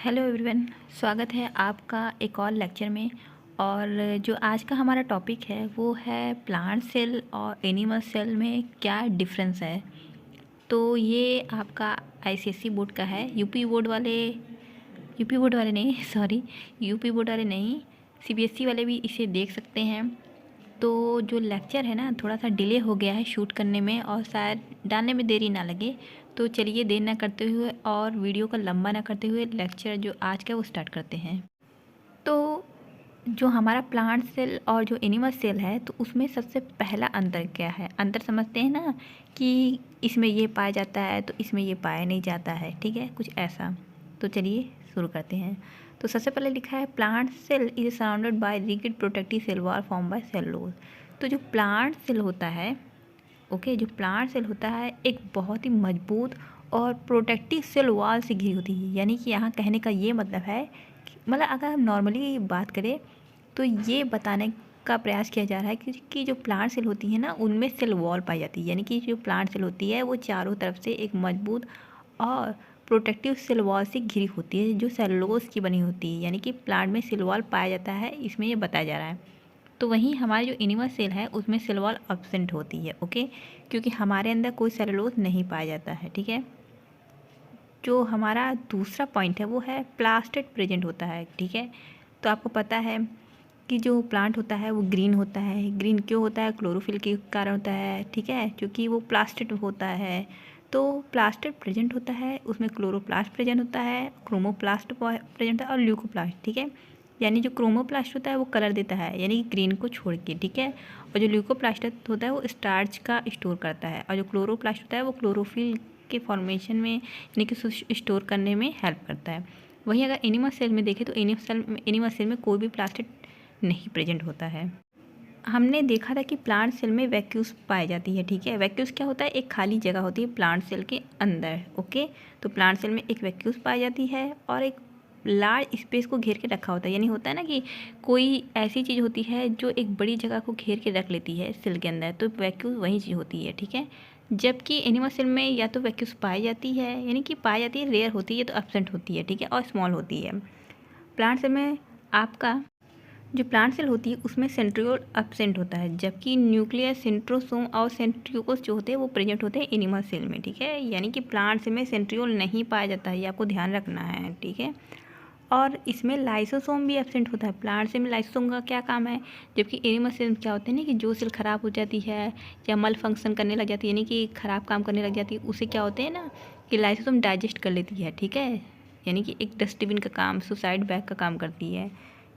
Hello everyone, स्वागत है आपका एक और लेक्चर में। और जो आज का हमारा टॉपिक है वो है प्लांट सेल और एनिमल सेल में क्या डिफरेंस है। तो ये आपका आईसीएसई बोर्ड का है। यूपी बोर्ड वाले नहीं सॉरी यूपी बोर्ड वाले नहीं, सीबीएसई वाले भी इसे देख सकते हैं। तो जो लेक्चर है ना, थोड़ा सा डिले हो गया है शूट करने में और शायद डालने में देरी ना लगे। तो चलिए देर ना करते हुए और वीडियो को लंबा ना करते हुए लेक्चर जो आज का वो स्टार्ट करते हैं। तो जो हमारा प्लांट सेल और जो एनिमल सेल है, तो उसमें सबसे पहला अंतर क्या है। अंतर समझते हैं ना कि इसमें ये पाया जाता है तो इसमें ये पाया नहीं जाता है, ठीक है, कुछ ऐसा। तो चलिए शुरू करते हैं। तो सबसे पहले लिखा है plant cell is surrounded by rigid protective cell wall form by cellulose. तो जो प्लांट सेल होता है, ओके, जो प्लांट सेल होता है एक बहुत ही मजबूत और प्रोटेक्टिव सेल वॉल से घिरी होती है। यानी कि यहाँ कहने का ये मतलब है मतलब अगर हम नॉर्मली बात करें तो ये बताने का प्रयास किया जा रहा है कि जो प्लांट सेल होती है ना, उनमें सेल वॉल पाई जाती है। यानी कि जो प्लांट सेल होती है वो चारों तरफ से एक मजबूत और प्रोटेक्टिव सेल वॉल से घिरी होती है जो सेलुलोज की बनी होती है। यानी कि प्लांट में सेल वॉल पाया जाता है, इसमें ये बताया जा रहा है। तो वहीं हमारे जो एनिमल सेल है उसमें सेल वॉल एब्सेंट होती है, ओके, क्योंकि हमारे अंदर कोई सेलुलोज नहीं पाया जाता है, ठीक है। जो हमारा दूसरा पॉइंट है वो है प्लास्टिड प्रेजेंट होता है, ठीक है। तो आपको पता है कि जो प्लांट होता है वो ग्रीन होता है। ग्रीन क्यों होता है? क्लोरोफिल के कारण होता है, ठीक है, क्योंकि वो प्लास्टिड होता है। तो प्लास्टिड प्रेजेंट होता है, उसमें क्लोरोप्लास्ट प्रेजेंट होता है, क्रोमोप्लास्ट प्रेजेंट होता है और ल्यूकोप्लास्ट, ठीक है। यानी जो क्रोमोप्लास्ट होता है वो कलर देता है, यानी कि ग्रीन को छोड़ के, ठीक है। और जो ल्यूकोप्लास्ट होता है वो स्टार्च का स्टोर करता है। और जो क्लोरोप्लास्ट होता है वो क्लोरोफिल के फॉर्मेशन में यानी कि स्टोर करने में हेल्प करता है। वहीं अगर एनिमल सेल में देखें तो एनिमल सेल में कोई भी प्लास्टिड नहीं प्रेजेंट होता है। हमने देखा था कि प्लांट सेल में वैक्यूल्स पाई जाती है, ठीक है। वैक्यूल्स क्या होता है? एक खाली जगह होती है प्लांट सेल के अंदर, ओके। तो प्लांट सेल में एक वैक्यूल्स पाई जाती है और एक लार्ज स्पेस को घेर के रखा होता है। यानी होता है ना कि कोई ऐसी चीज़ होती है जो एक बड़ी जगह को घेर के रख लेती है सेल के अंदर, तो वैक्यूल वही चीज़ होती है, ठीक है। जबकि एनिमल सेल में या तो वैक्यूल्स पाई जाती है, यानी कि पाई जाती है, रेयर होती है तो एब्सेंट होती है, ठीक है, और स्मॉल होती है। प्लांट सेल में आपका जो प्लांट सेल होती है उसमें सेंट्रियोल एब्सेंट होता है, जबकि न्यूक्लियस, सेंट्रोसोम और सेंट्रियोल्स जो होते हैं वो प्रेजेंट होते हैं एनिमल सेल में, ठीक है। यानी कि प्लांट सेल में सेंट्रियोल नहीं पाया जाता है, ये आपको ध्यान रखना है, ठीक है। और इसमें लाइसोसोम भी एब्सेंट होता है। प्लांट सेल में लाइसोसोम का क्या काम है? जबकि एनिमल सेल में क्या होते हैं ना कि जो सेल ख़राब हो जाती है या मल फंक्शन करने लग जाती है, यानी कि ख़राब काम करने लग जाती है, उसे क्या होते हैं ना कि लाइसोसोम डाइजेस्ट कर लेती है, ठीक है। यानी कि एक डस्टबिन का काम, सुसाइड बैग का काम करती है।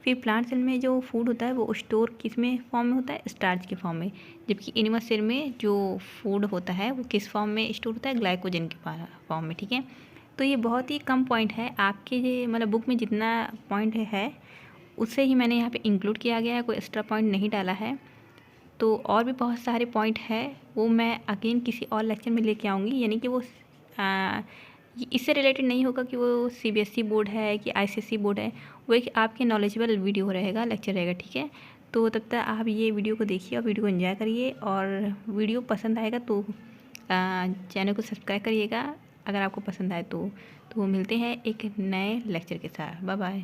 फिर प्लांट सेल में जो फूड होता है वो स्टोर किस में फॉर्म में होता है? स्टार्च के फॉर्म में। जबकि एनिमल सेल में जो फूड होता है वो किस फॉर्म में स्टोर होता है? ग्लाइकोजन के फॉर्म में, ठीक है। तो ये बहुत ही कम पॉइंट है आपके ये मतलब बुक में जितना पॉइंट है उससे ही मैंने यहाँ पे इंक्लूड किया गया है, कोई एक्स्ट्रा पॉइंट नहीं डाला है। तो और भी बहुत सारे पॉइंट है वो मैं अगेन किसी और लेक्चर में लेके आऊँगी। यानी कि वो इससे रिलेटेड नहीं होगा कि वो सीबीएसई बोर्ड है कि आईसीएसई बोर्ड है, वो एक आपके नॉलेजेबल वीडियो रहेगा, लेक्चर रहेगा, ठीक है। तो तब तक आप ये वीडियो को देखिए और वीडियो को एंजॉय करिए, और वीडियो पसंद आएगा तो चैनल को सब्सक्राइब करिएगा अगर आपको पसंद आए तो मिलते हैं एक नए लेक्चर के साथ। Bye bye.